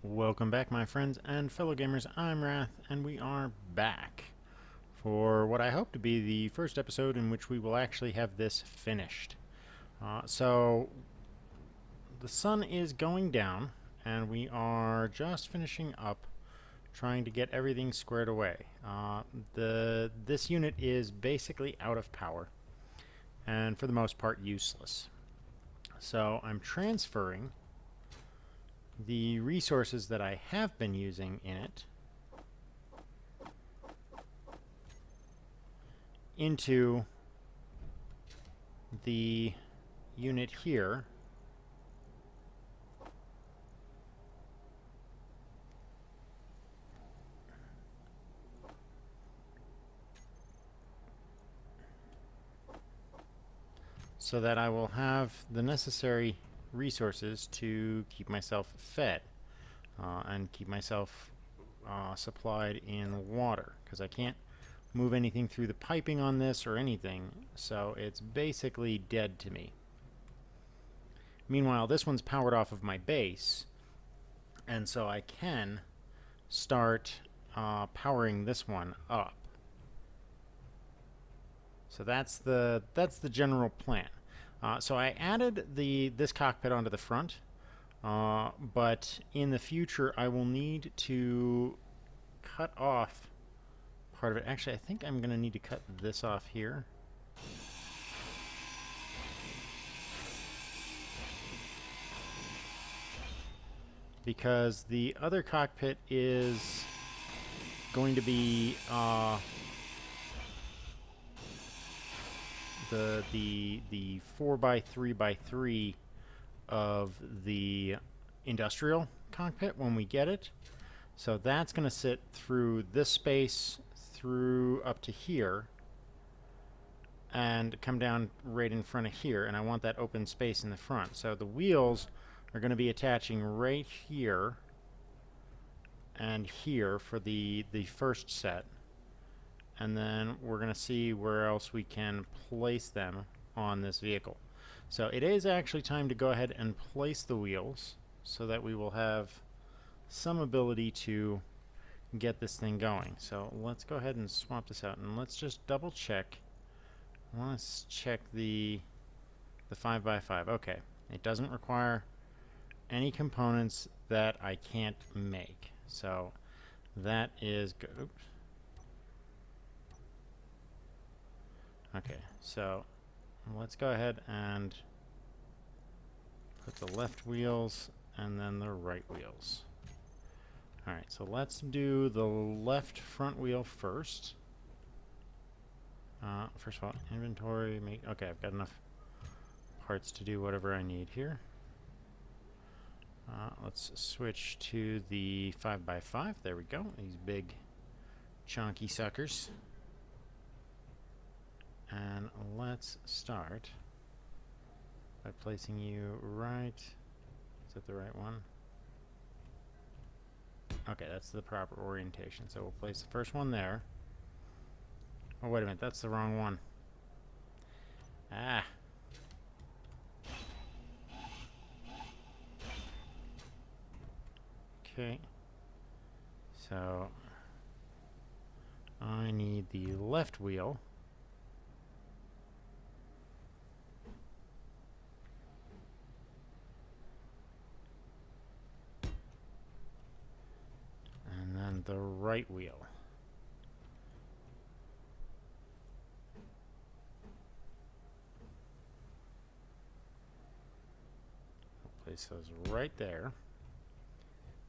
Welcome back, my friends and fellow gamers. I'm Wrath, and we are back for what I hope to be the first episode in which we will actually have this finished. So, the sun is going down, and we are just finishing up trying to get everything squared away. This unit is basically out of power, and for the most part useless. So, I'm transferring the resources that I have been using in it into the unit here, so that I will have the necessary resources to keep myself fed and keep myself supplied in water, because I can't move anything through the piping on this or anything, so it's basically dead to me. Meanwhile, this one's powered off of my base, and so I can start powering this one up. So that's the general plan. So I added this cockpit onto the front, but in the future I will need to cut off part of it. Actually, I think I'm going to need to cut this off here. Because the other cockpit is going to be the 4x3x3 of the industrial cockpit when we get it. So that's going to sit through this space through up to here and come down right in front of here, and I want that open space in the front. So the wheels are going to be attaching right here and here for the first set, and then we're going to see where else we can place them on this vehicle. So it is actually time to go ahead and place the wheels so that we will have some ability to get this thing going. So let's go ahead and swap this out, and let's just double check. I want to check the 5x5. Okay, it doesn't require any components that I can't make, so that is good. Oops. Okay, so let's go ahead and put the left wheels and then the right wheels. Alright, so let's do the left front wheel first. First of all, inventory, okay, I've got enough parts to do whatever I need here. Let's switch to the 5x5. There we go. These big, chunky suckers. And let's start by placing you right. Is that the right one? Okay, that's the proper orientation. So we'll place the first one there. Oh, wait a minute. That's the wrong one. Ah. Okay. So I need the left wheel. And then the right wheel. I'll place those right there.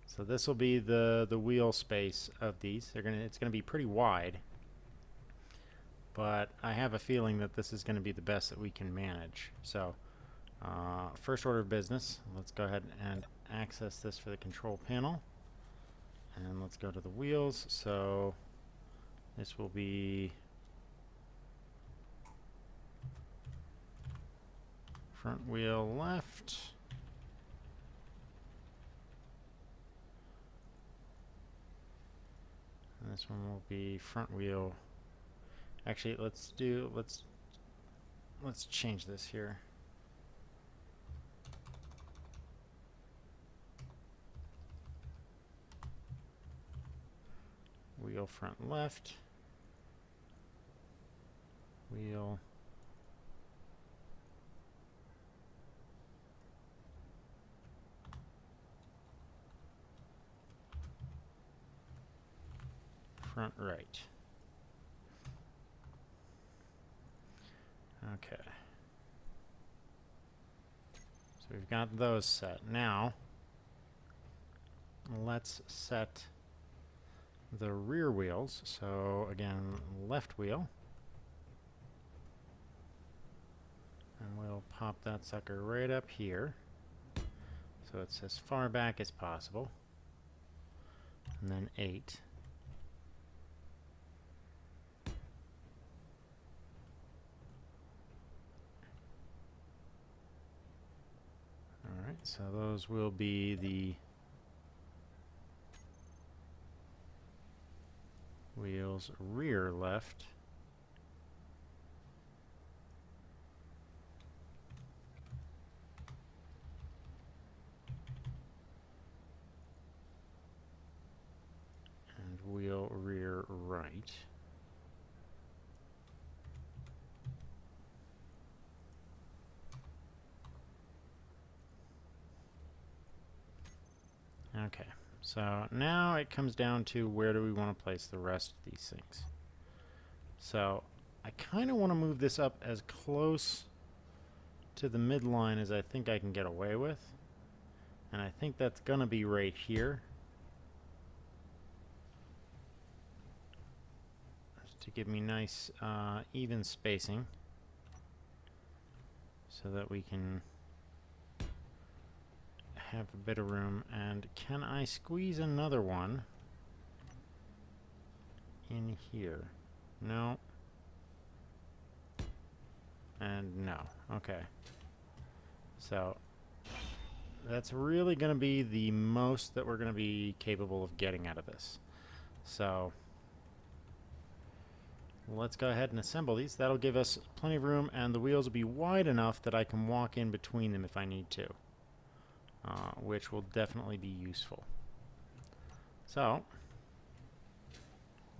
So this will be the wheel space of these. It's gonna be pretty wide, but I have a feeling that this is going to be the best that we can manage. So first order of business, let's go ahead and access this for the control panel, and let's go to the wheels. So this will be front wheel left. And this one will be front wheel. Actually, let's change this here. wheel front left, wheel front right. Okay. So we've got those set. Now, let's set the rear wheels. So again, left wheel. And we'll pop that sucker right up here. So it's as far back as possible. And then 8. Alright, so those will be the wheels rear left. And wheel rear right. Okay, so now it comes down to where do we want to place the rest of these things. So I kind of want to move this up as close to the midline as I think I can get away with. And I think that's going to be right here. Just to give me nice even spacing so that we can have a bit of room. And can I squeeze another one in here? No. And no. Okay. So that's really going to be the most that we're going to be capable of getting out of this. So let's go ahead and assemble these. That'll give us plenty of room, and the wheels will be wide enough that I can walk in between them if I need to, which will definitely be useful. So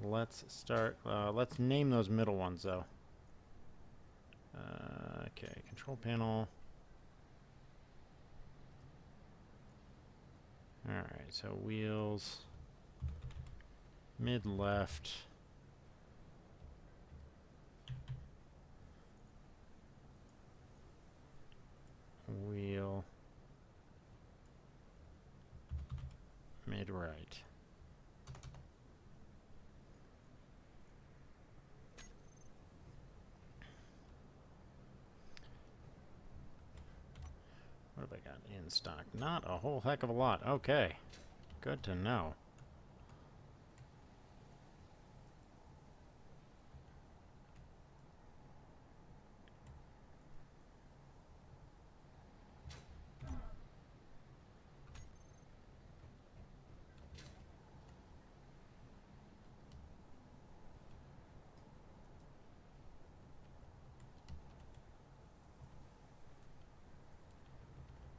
let's start. Let's name those middle ones, though. Okay, control panel. Alright, so wheels, mid left, wheel, mid right. What have I got in stock? Not a whole heck of a lot. Okay. Good to know.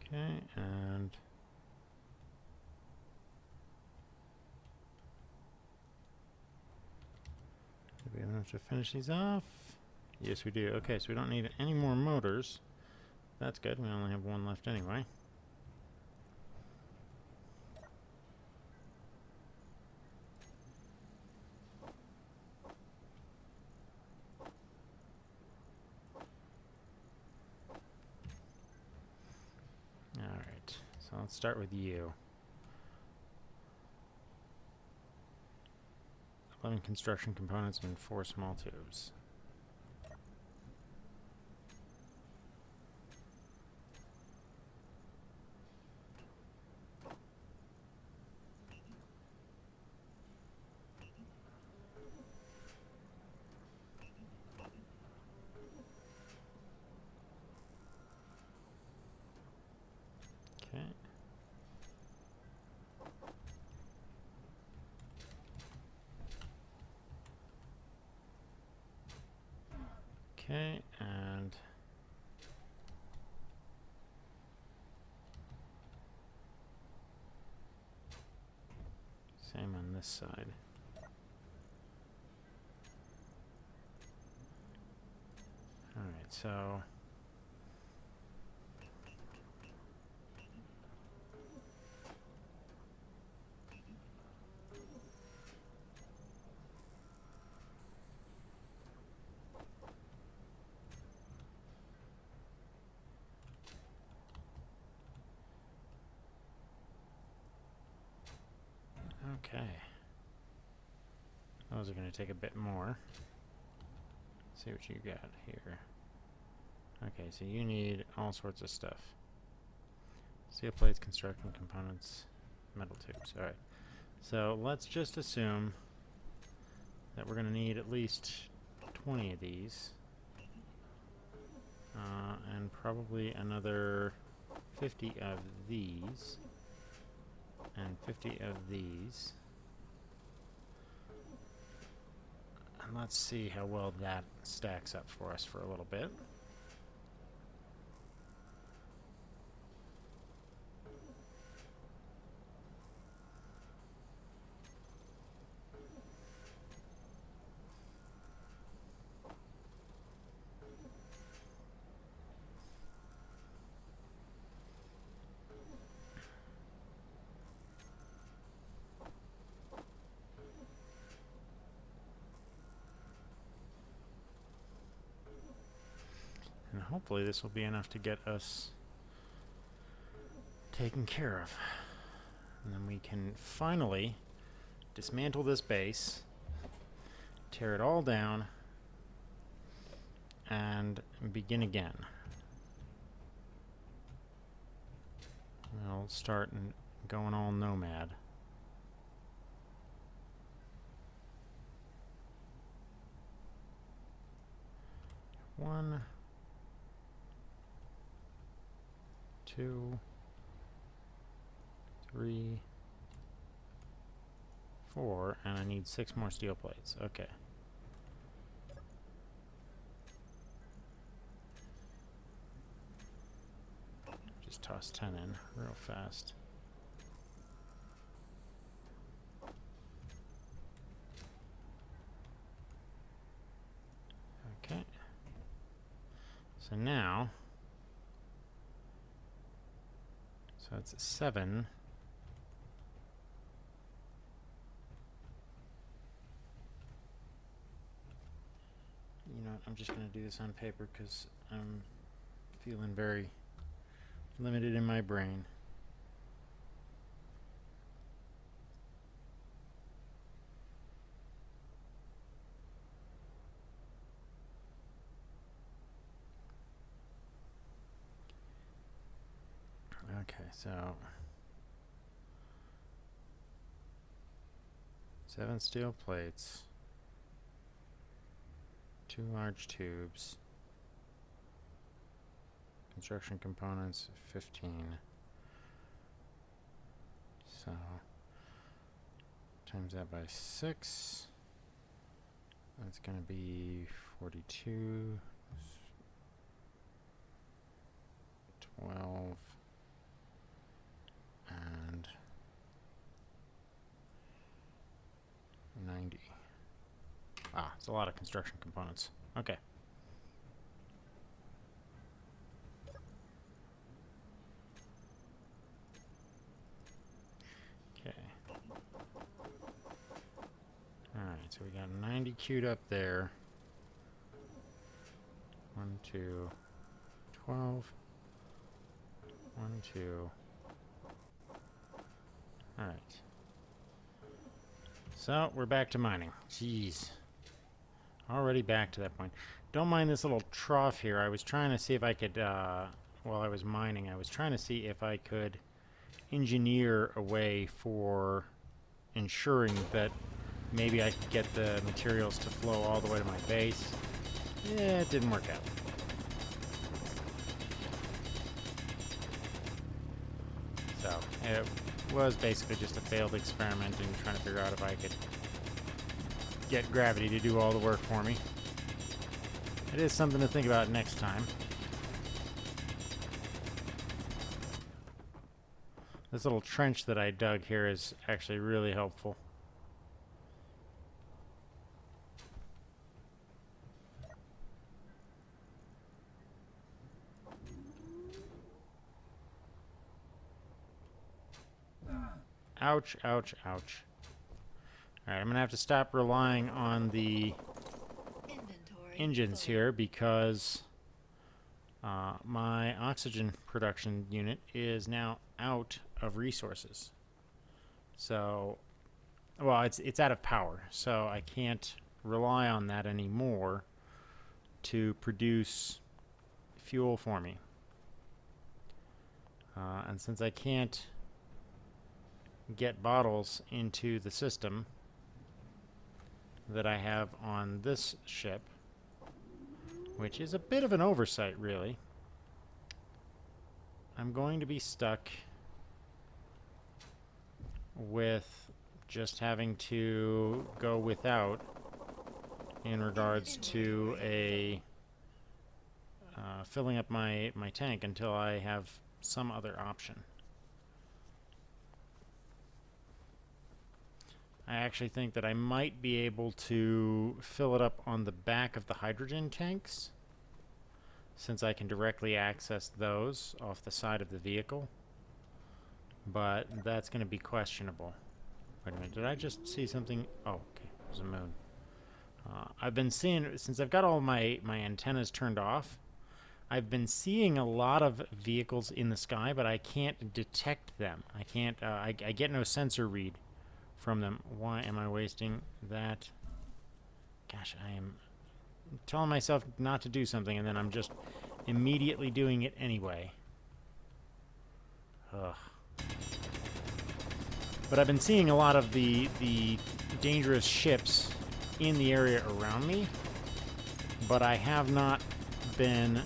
Okay, and do we have enough to finish these off? Yes, we do. Okay, so we don't need any more motors. That's good. We only have one left anyway. Alright, so let's start with you. 11 construction components and 4 small tubes. Okay. Okay, and same on this side. Alright, so... Okay. Those are going to take a bit more. Let's see what you got here. Okay, so you need all sorts of stuff. Steel plates, construction components, metal tubes. Alright. So let's just assume that we're going to need at least 20 of these. And probably another 50 of these. And 50 of these. And let's see how well that stacks up for us for a little bit. And hopefully this will be enough to get us taken care of. And then we can finally dismantle this base, tear it all down, and begin again. We'll start going all nomad. One, two, three, 4, and I need 6 more steel plates. Okay. Just toss 10 in real fast. Okay. So now, so it's 7. You know what, I'm just going to do this on paper because I'm feeling very limited in my brain. Okay, so 7 steel plates, 2 large tubes, construction components 15. So times that by 6, that's going to be 42, 12, and 90. Ah, it's a lot of construction components. Okay. Okay. Alright, so we got 90 queued up there. 1, 2, 12. 1, 2. Alright. So, we're back to mining. Jeez. Already back to that point. Don't mind this little trough here. I was trying to see if I could, while I was mining, I was trying to see if I could engineer a way for ensuring that maybe I could get the materials to flow all the way to my base. Yeah, it didn't work out. So, it was basically just a failed experiment in trying to figure out if I could get gravity to do all the work for me. It is something to think about next time. This little trench that I dug here is actually really helpful. Ouch, ouch, ouch. Alright, I'm going to have to stop relying on the engines here because my oxygen production unit is now out of resources. So, well, it's out of power, so I can't rely on that anymore to produce fuel for me. And since I can't get bottles into the system that I have on this ship, which is a bit of an oversight, really, I'm going to be stuck with just having to go without in regards to a filling up my tank until I have some other option. I actually think that I might be able to fill it up on the back of the hydrogen tanks, since I can directly access those off the side of the vehicle. But that's going to be questionable. Wait a minute, did I just see something? Oh, okay, there's a moon. I've been seeing, since I've got all my antennas turned off, I've been seeing a lot of vehicles in the sky, but I can't detect them. I can't, I get no sensor read from them. Why am I wasting that? Gosh, I am telling myself not to do something, and then I'm just immediately doing it anyway. Ugh. But I've been seeing a lot of the dangerous ships in the area around me, but I have not been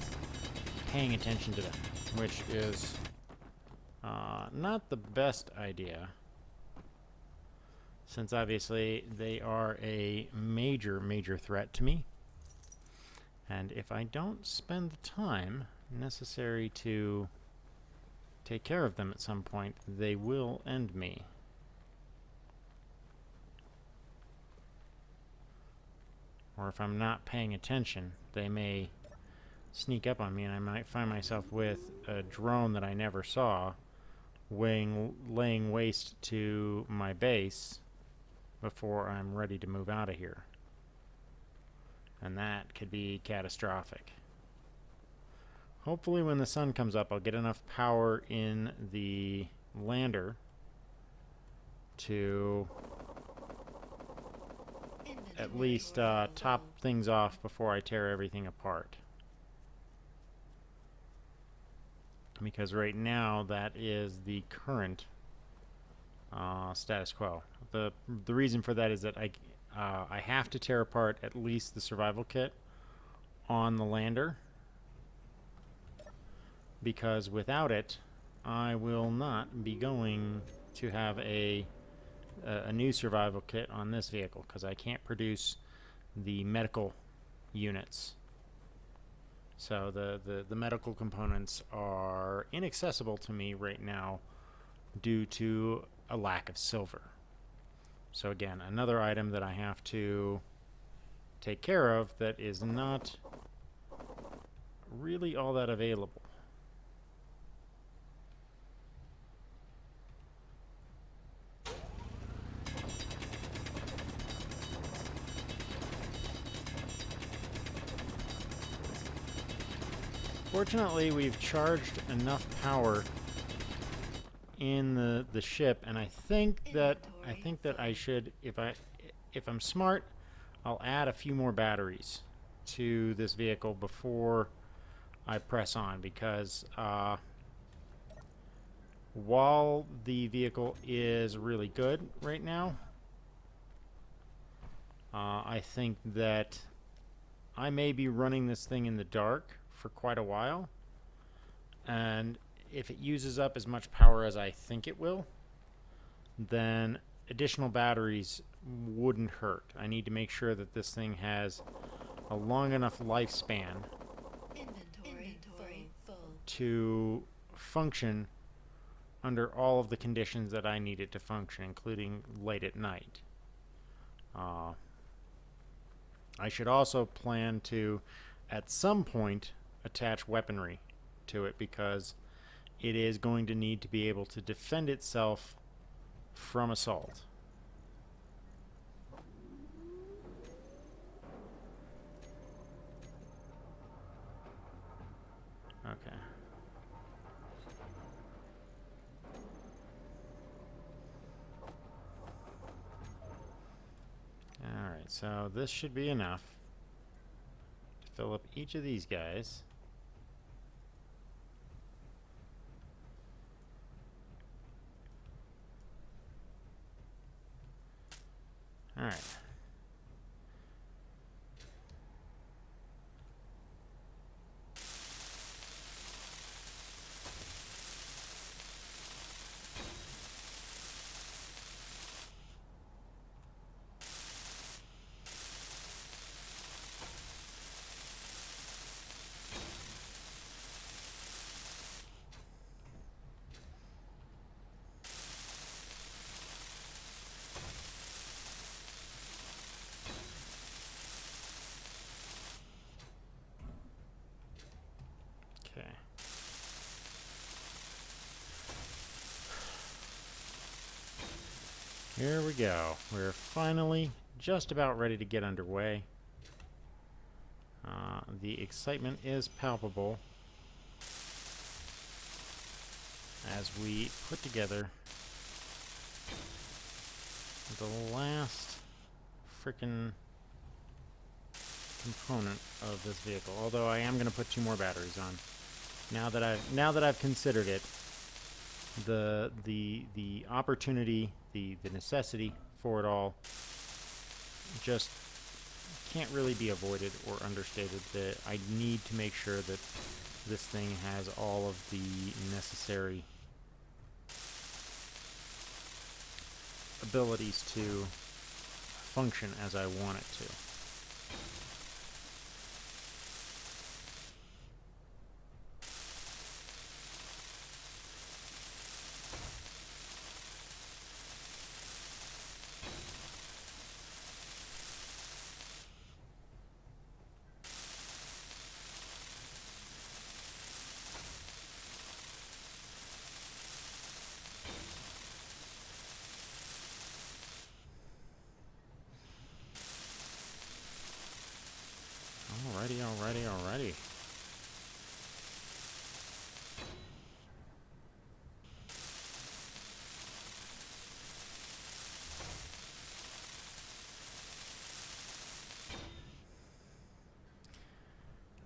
paying attention to them, which is not the best idea, since obviously they are a major threat to me. And if I don't spend the time necessary to take care of them at some point, they will end me. Or if I'm not paying attention, they may sneak up on me and I might find myself with a drone that I never saw laying waste to my base before I'm ready to move out of here. And that could be catastrophic. Hopefully when the sun comes up, I'll get enough power in the lander to at least top things off before I tear everything apart. Because right now that is the current status quo. The reason for that is that I have to tear apart at least the survival kit on the lander, because without it I will not be going to have a new survival kit on this vehicle, because I can't produce the medical units. So the medical components are inaccessible to me right now due to a lack of silver. So again, another item that I have to take care of that is not really all that available. Fortunately, we've charged enough power in the ship, and I think that I should, if I'm smart, I'll add a few more batteries to this vehicle before I press on, because while the vehicle is really good right now, I think that I may be running this thing in the dark for quite a while, and if it uses up as much power as I think it will, then additional batteries wouldn't hurt. I need to make sure that this thing has a long enough lifespan to function under all of the conditions that I need it to function, including late at night. I should also plan to, at some point, attach weaponry to it, because it is going to need to be able to defend itself from assault. Okay. Alright, so this should be enough to fill up each of these guys. Alright. Okay. Here we go. We're finally just about ready to get underway. The excitement is palpable as we put together the last frickin' component of this vehicle. Although I am going to put 2 more batteries on. Now that I've considered it, the opportunity, the necessity for it all just can't really be avoided or understated. That I need to make sure that this thing has all of the necessary abilities to function as I want it to. Alrighty.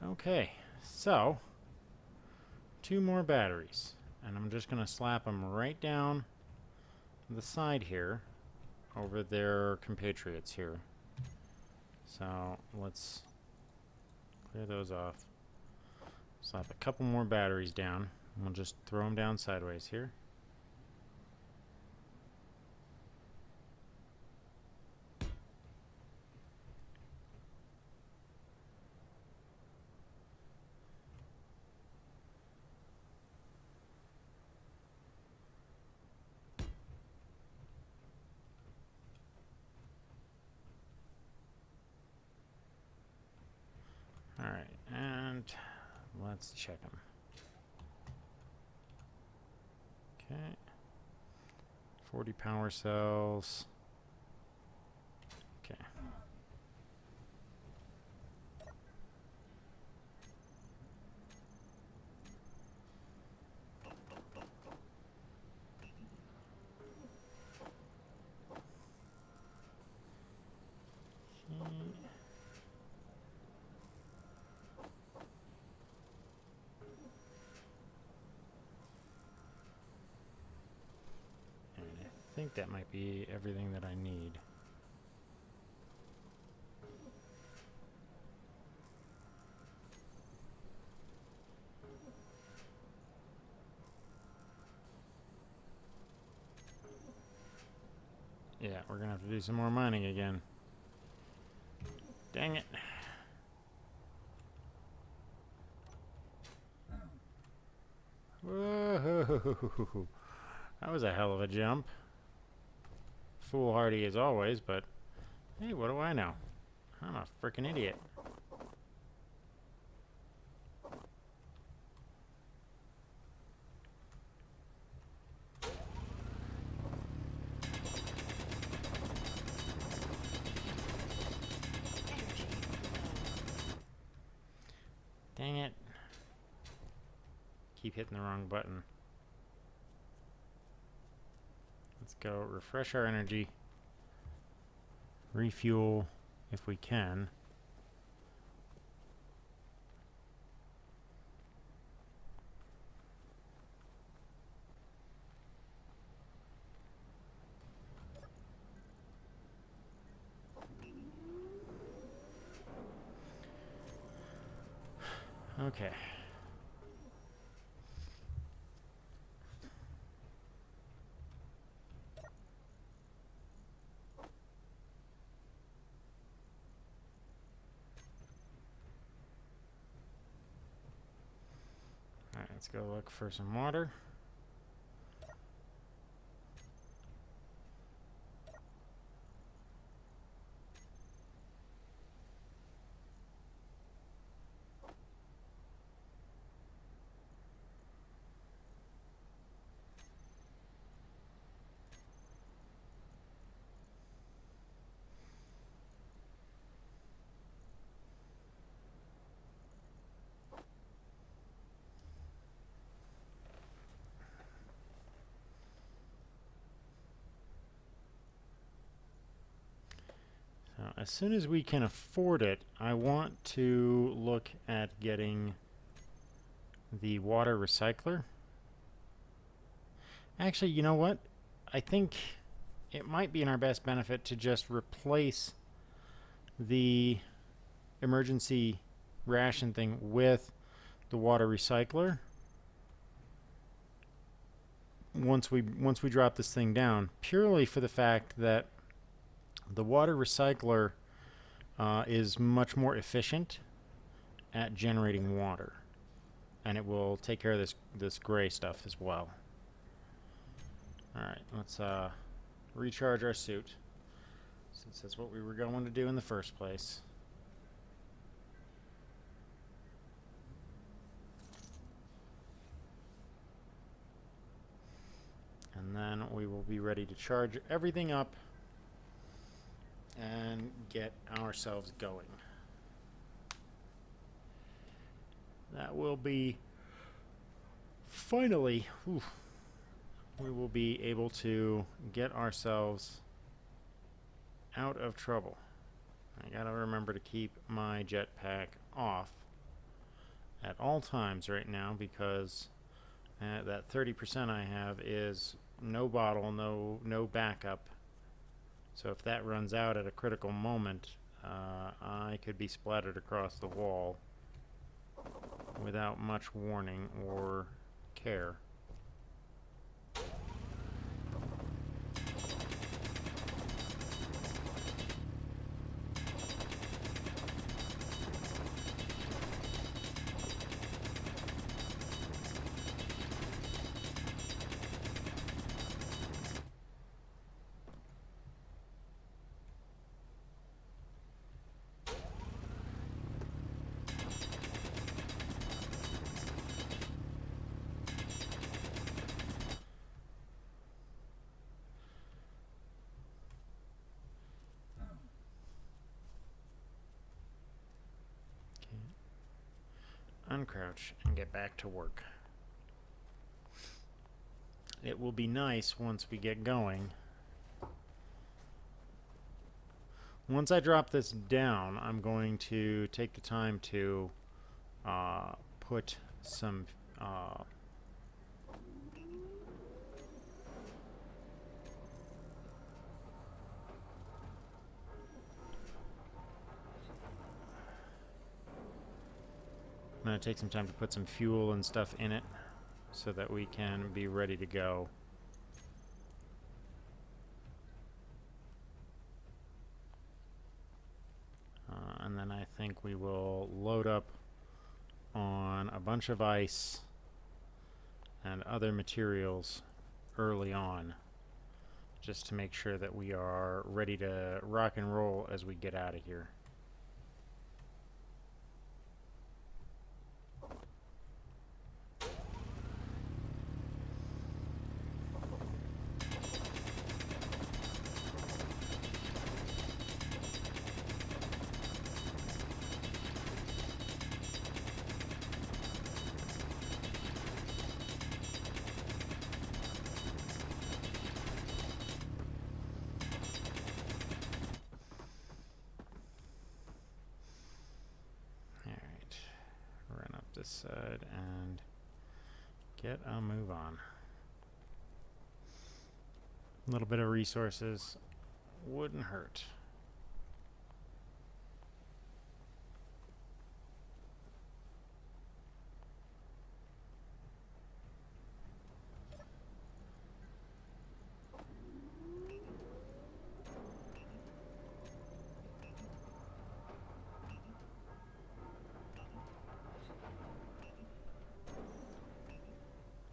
Okay, so 2 more batteries, and I'm just going to slap them right down the side here over their compatriots here. So let's clear those off. Slap a couple more batteries down, and we'll just throw them down sideways here. Alright, and let's check them. Okay. 40 power cells. Okay. I think that might be everything that I need. Yeah, we're gonna have to do some more mining again. Dang it. Whoa! That was a hell of a jump. Foolhardy as always, but hey, what do I know? I'm a frickin' idiot. keep hitting the wrong button. Let's go refresh our energy. Refuel if we can. Okay. Alright, let's go look for some water. So as soon as we can afford it, I want to look at getting the water recycler. Actually, you know what? I think it might be in our best benefit to just replace the emergency ration thing with the water recycler once we drop this thing down, purely for the fact that the water recycler is much more efficient at generating water, and it will take care of this gray stuff as well. Alright, let's recharge our suit, since that's what we were going to do in the first place. And then we will be ready to charge everything up and get ourselves going. That will be finally, we will be able to get ourselves out of trouble. I gotta remember to keep my jetpack off at all times right now, because that 30% I have is no bottle, no backup. So if that runs out at a critical moment, I could be splattered across the wall without much warning or care. Uncrouch and get back to work. It will be nice once we get going. Once I drop this down, I'm going to take the time to put some I'm going to take some time to put some fuel and stuff in it so that we can be ready to go. And then I think we will load up on a bunch of ice and other materials early on, just to make sure that we are ready to rock and roll as we get out of here. side and get a move on. A little bit of resources wouldn't hurt.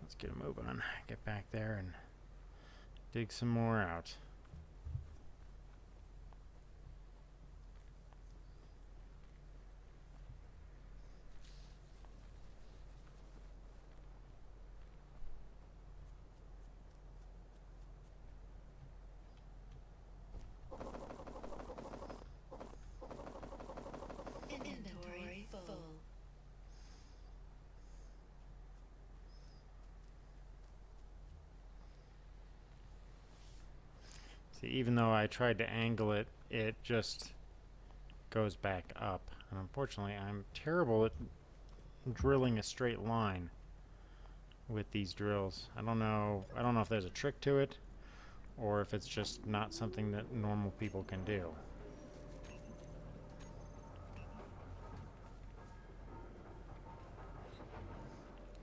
Let's get a move on. Get back there and dig some more out. Inventory full. See, even though I tried to angle it, it just goes back up. And unfortunately, I'm terrible at drilling a straight line with these drills. I don't know if there's a trick to it, or if it's just not something that normal people can do.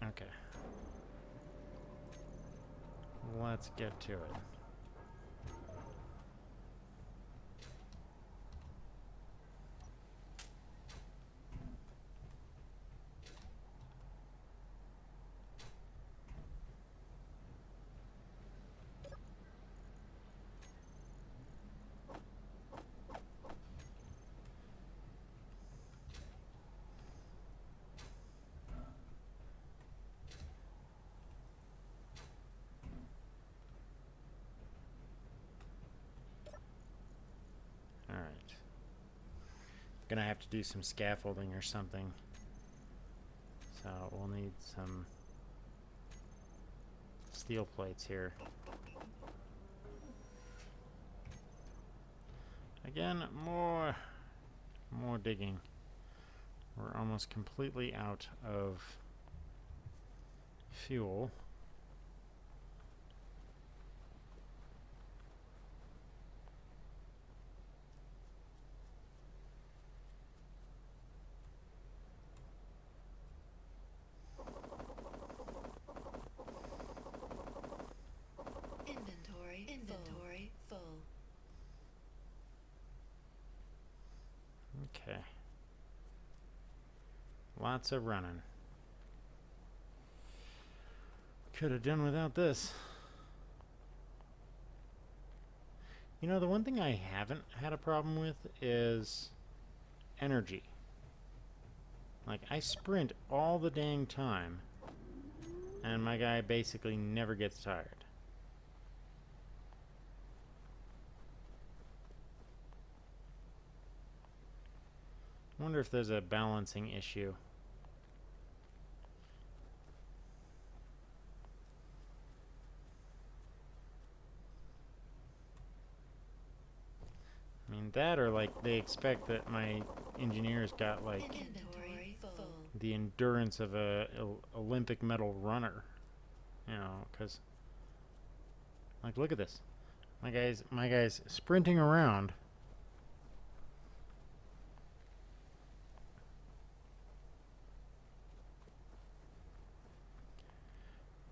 Okay. Let's get to it. Alright. Gonna have to do some scaffolding or something. So we'll need some steel plates here. Again, more digging. We're almost completely out of fuel. Inventory full. Okay. Lots of running. Could have done without this. You know, the one thing I haven't had a problem with is energy. Like, I sprint all the dang time, and my guy basically never gets tired. I wonder if there's a balancing issue. I mean, that or like they expect that my engineers got like Inventory full. the endurance of a Olympic medal runner, you know, because like look at this, my guy's sprinting around.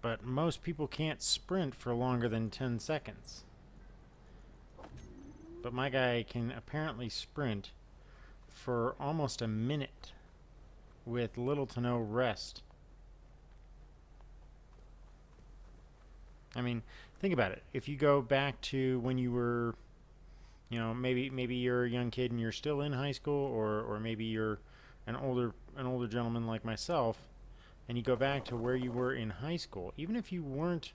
But most people can't sprint for longer than 10 seconds. But my guy can apparently sprint for almost a minute with little to no rest. I mean, think about it. If you go back to when you were, you know, maybe you're a young kid and you're still in high school, or maybe you're an older gentleman like myself, and you go back to where you were in high school, even if you weren't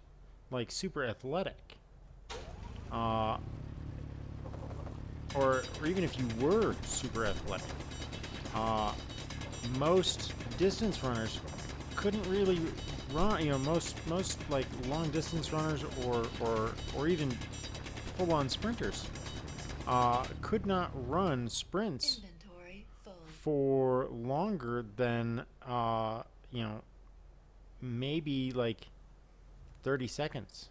like super athletic, or even if you were super athletic, most distance runners couldn't really run. You know, most like long distance runners or even full-on sprinters could not run sprints Inventory full. for longer than you know, maybe like 30 seconds.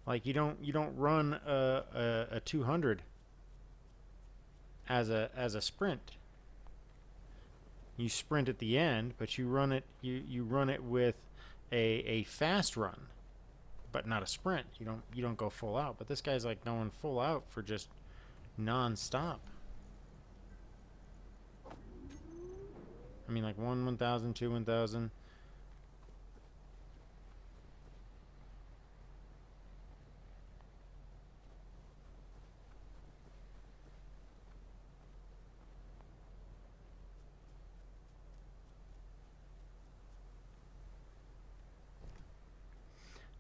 Like you don't run a 200 as a sprint. You sprint at the end, but you run it with a fast run, but not a sprint. You don't go full out. But this guy's like going full out for just non-stop. I mean, like 1,000, 2 1,000.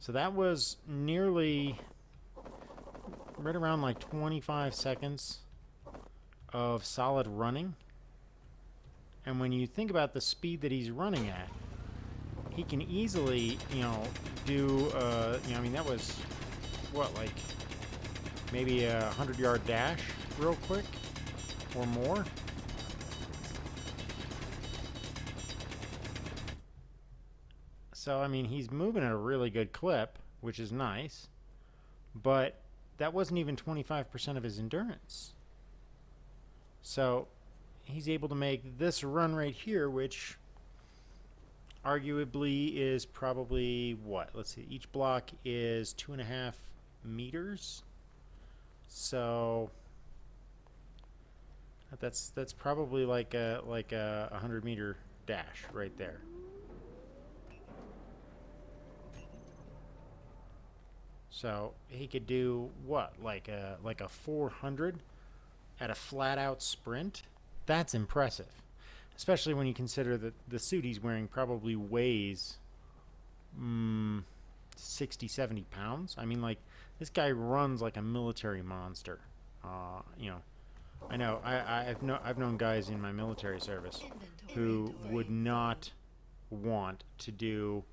So that was nearly right around like 25 seconds of solid running. And when you think about the speed that he's running at, he can easily, do, I mean, that was, what, like maybe a 100-yard dash real quick or more. So, I mean, he's moving at a really good clip, which is nice, but that wasn't even 25% of his endurance. So, he's able to make this run right here, which arguably is probably, what? Let's see, each block is 2.5 meters. So, that's probably like a 100-meter dash right there. So he could do what, like a 400 at a flat-out sprint? That's impressive, especially when you consider that the suit he's wearing probably weighs 60, 70 pounds. I mean, like, this guy runs like a military monster. I know I've known guys in my military service who would not want to do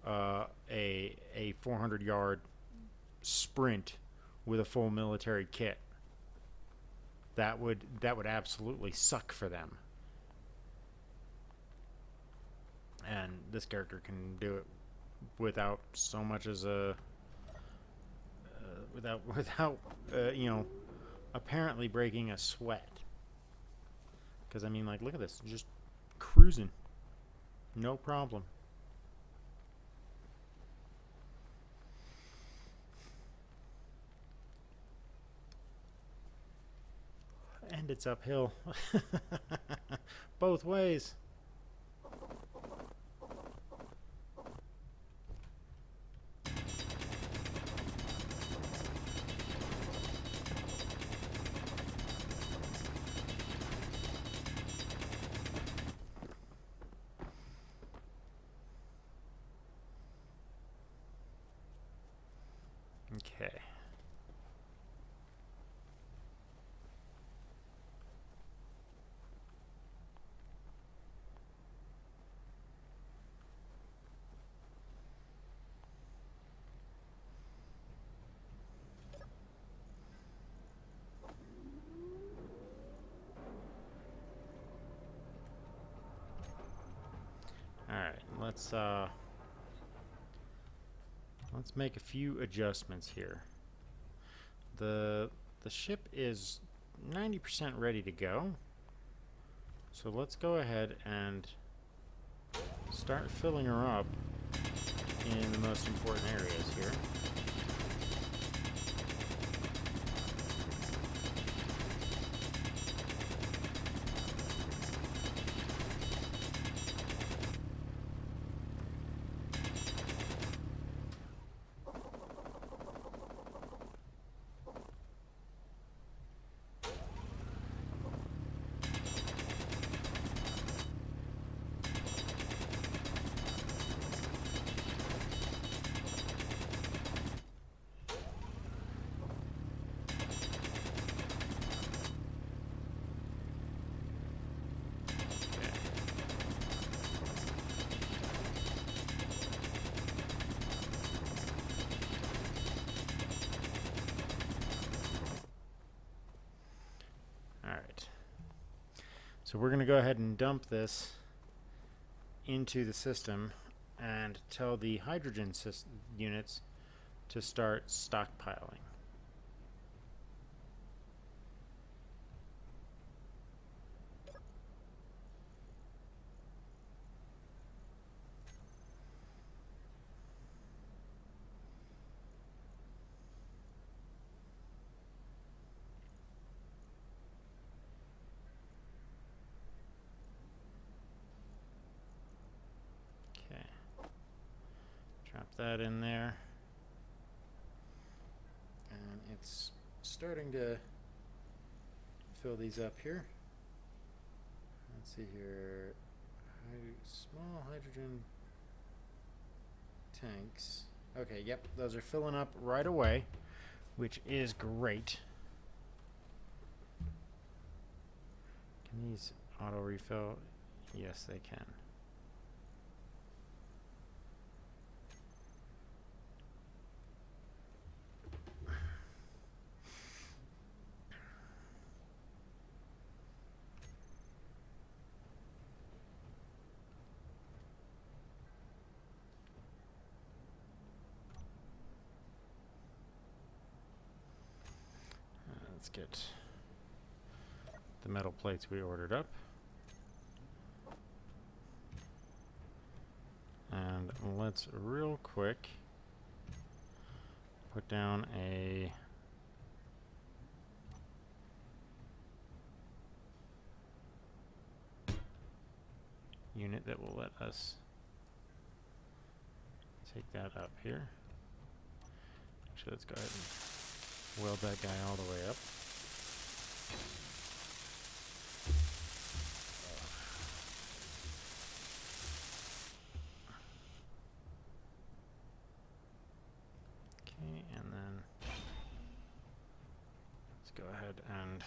a 400-yard sprint with a full military kit. That would absolutely suck for them. And this character can do it without so much as a without apparently breaking a sweat. Because I mean, like, look at this, just cruising, no problem. And it's uphill. Both ways. Okay. Let's make a few adjustments here. The ship is 90% ready to go. So let's go ahead and start filling her up in the most important areas here. So we're going to go ahead and dump this into the system and tell the hydrogen units to start stockpiling. Okay. Drop that in there. And it's starting to fill these up here. Let's see here. Small hydrogen tanks. Okay, yep, those are filling up right away, which is great. Can these auto refill? Yes, they can. Let's get the metal plates we ordered up. And let's real quick put down a unit that will let us take that up here. Actually, let's go ahead and weld that guy all the way up. Okay, and then let's go ahead and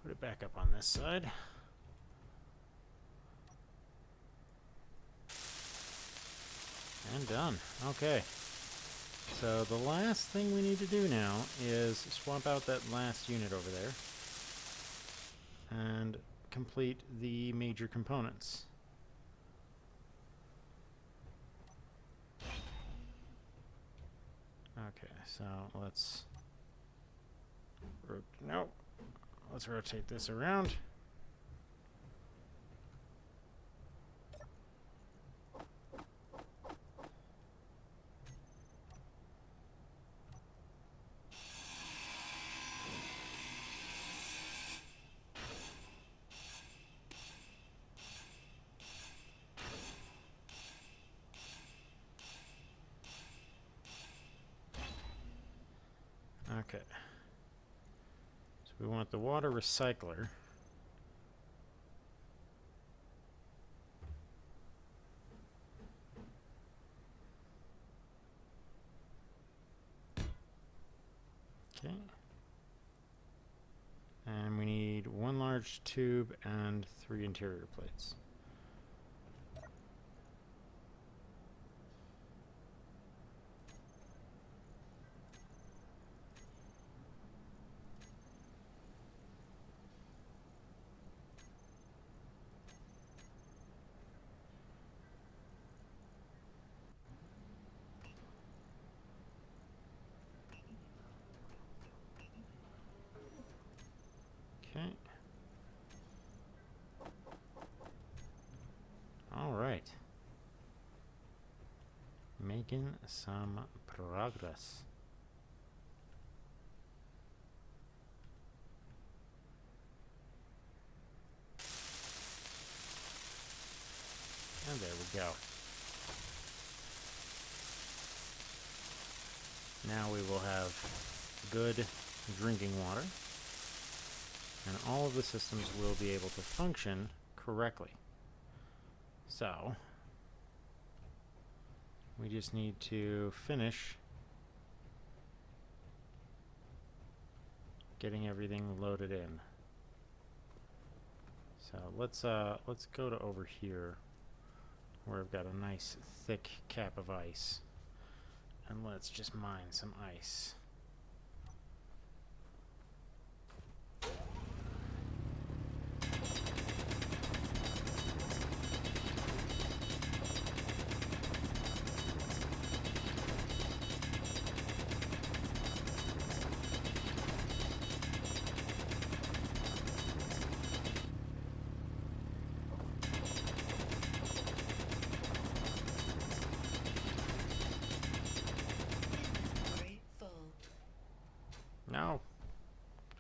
put it back up on this side. And done. Okay. So the last thing we need to do now is swap out that last unit over there and complete the major components. Okay, so let's let's rotate this around. Okay. So we want the water recycler. Okay. And we need one large tube and 3 interior plates. Okay. All right. Making some progress. And there we go. Now we will have good drinking water, and all of the systems will be able to function correctly. So, we just need to finish getting everything loaded in. So let's go to over here where I've got a nice thick cap of ice, and let's just mine some ice.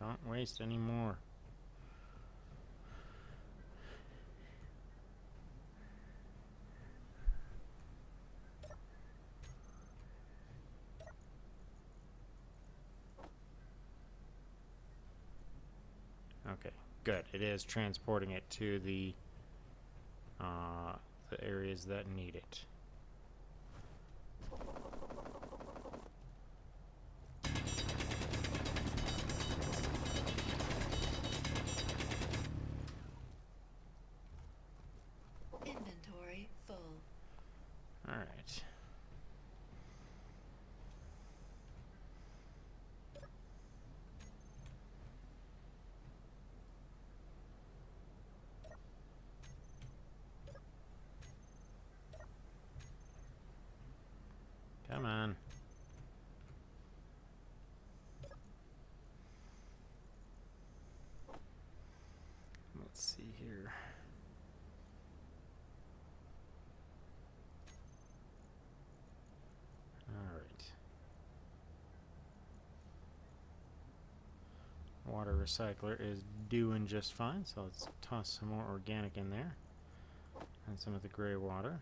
Don't waste any more. Okay, good. It is transporting it to the areas that need it. Inventory full. All right. Come on. Let's see here. All right. Water recycler is doing just fine, so let's toss some more organic in there. And some of the gray water.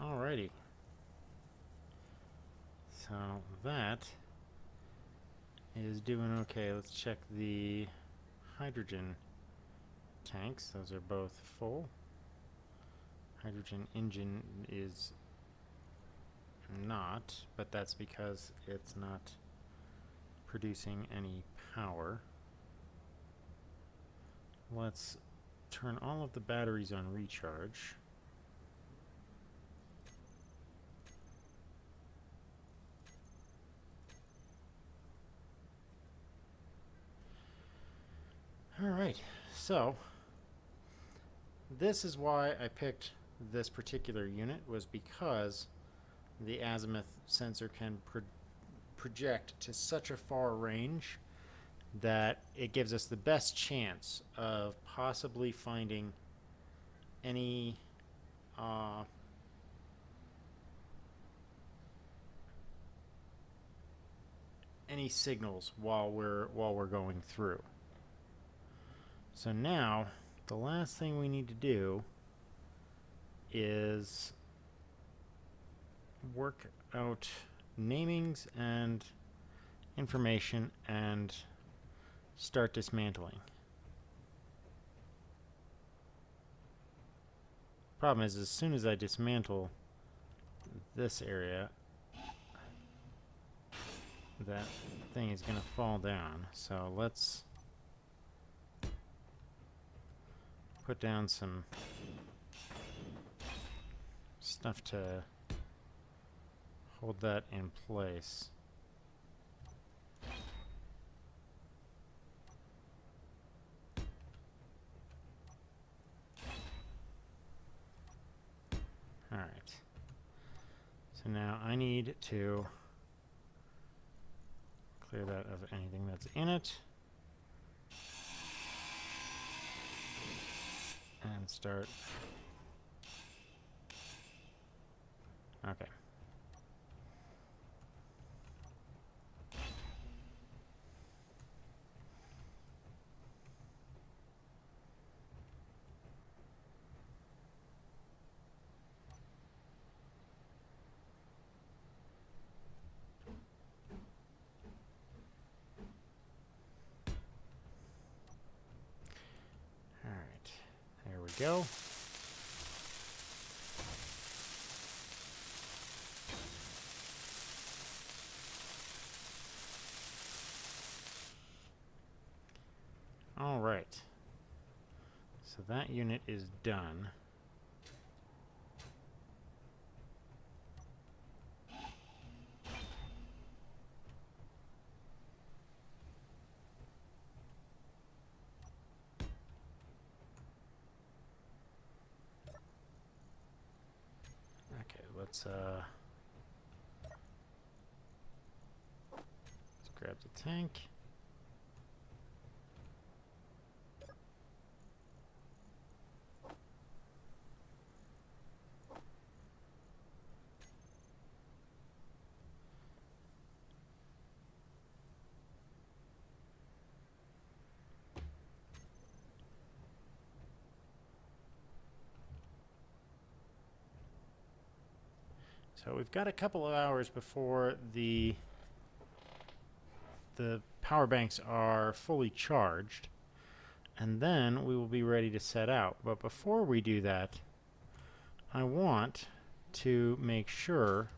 Alrighty. So that is doing okay. Let's check the hydrogen tanks. Those are both full. Hydrogen engine is not, but that's because it's not producing any power. Let's turn all of the batteries on recharge. Alright, so this is why I picked this particular unit, was because the azimuth sensor can project to such a far range that it gives us the best chance of possibly finding any signals while we're going through. So now the last thing we need to do is work out namings and information and start dismantling. Problem is, as soon as I dismantle this area, that thing is going to fall down. So let's put down some stuff to hold that in place. Alright. So now I need to clear that of anything that's in it. And start. Okay. All right. There we go. All right. So that unit is done. let's grab the tank. So we've got a couple of hours before the power banks are fully charged, and then we will be ready to set out. But before we do that, I want to make sure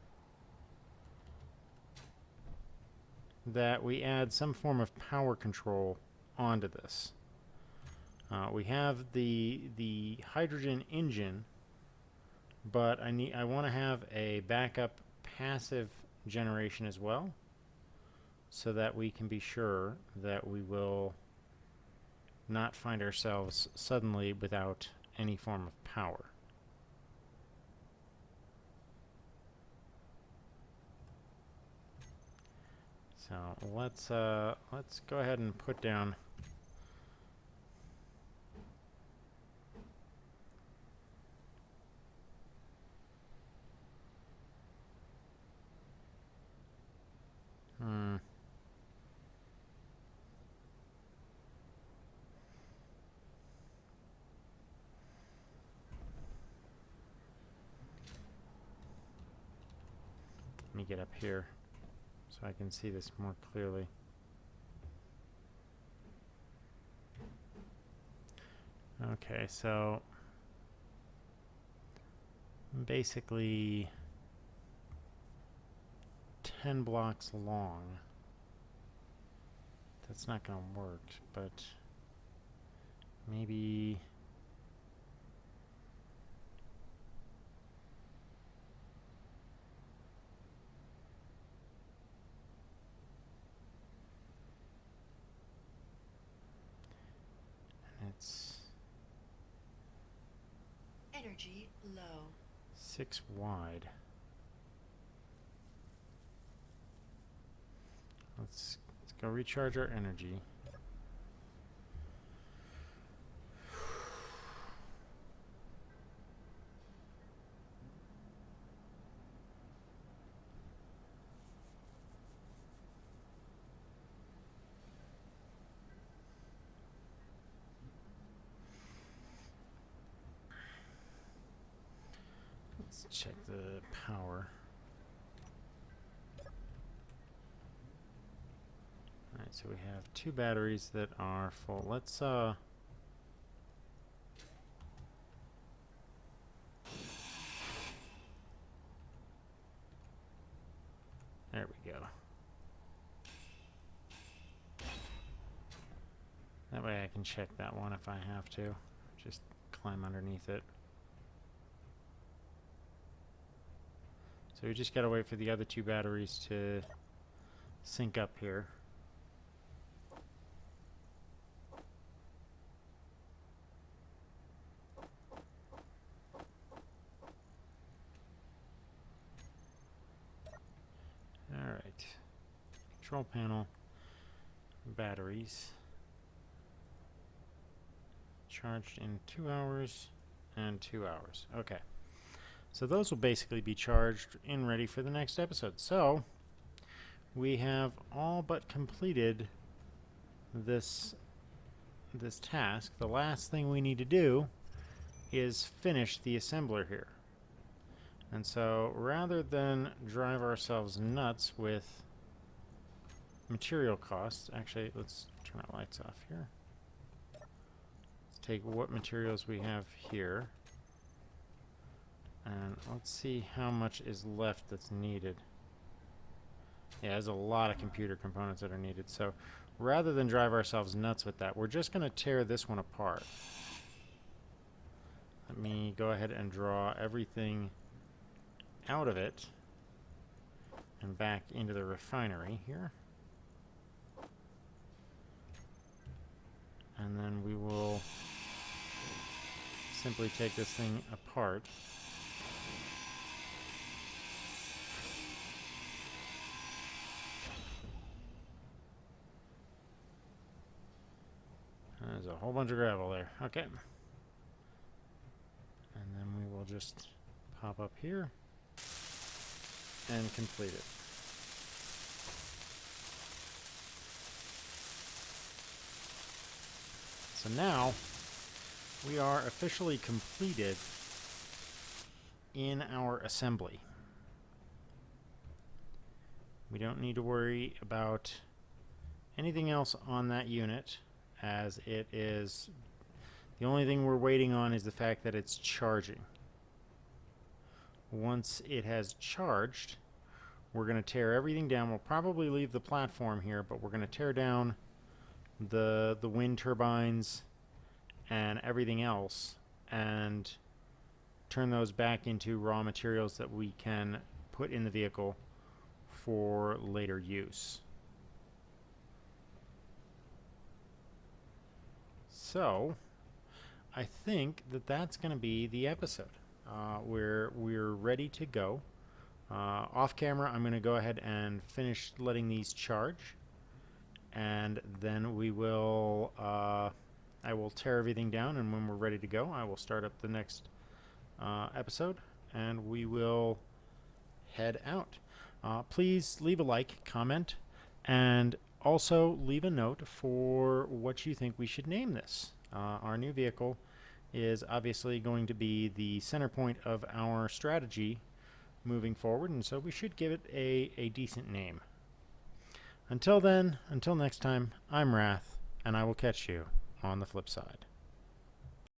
that we add some form of power control onto this. We have the hydrogen engine, but I want to have a backup passive generation as well, so that we can be sure that we will not find ourselves suddenly without any form of power. So let's go ahead and put down let me get up here so I can see this more clearly. Okay, so basically 10 blocks long. That's not going to work, but maybe it's Energy low. 6 wide. Let's go recharge our energy. Let's check the power. Alright, so we have 2 batteries that are full. Let's there we go. That way I can check that one if I have to. Just climb underneath it. So we just gotta wait for the other 2 batteries to sync up here. Alright. Control panel, batteries. Charged in 2 hours and 2 hours. Okay. So those will basically be charged and ready for the next episode. So we have all but completed this task. The last thing we need to do is finish the assembler here. And so rather than drive ourselves nuts with material costs, actually let's turn our lights off here. Let's take what materials we have here. And let's see how much is left that's needed. Yeah, there's a lot of computer components that are needed. So rather than drive ourselves nuts with that, we're just going to tear this one apart. Let me go ahead and draw everything out of it and back into the refinery here. And then we will simply take this thing apart. a whole bunch of gravel there. Okay. And then we will just pop up here and complete it. So now we are officially completed in our assembly. We don't need to worry about anything else on that unit, as it is, the only thing we're waiting on is the fact that it's charging. Once it has charged, we're going to tear everything down. We'll probably leave the platform here, but we're going to tear down the wind turbines and everything else and turn those back into raw materials that we can put in the vehicle for later use. So I think that that's going to be the episode. We're ready to go. Off camera, I'm going to go ahead and finish letting these charge, and then we will I will tear everything down, and when we're ready to go, I will start up the next episode, and we will head out. Please leave a like, comment, and also leave a note for what you think we should name this. Our new vehicle is obviously going to be the center point of our strategy moving forward, and so we should give it a decent name. Until then, until next time, I'm Wrath, and I will catch you on the flip side.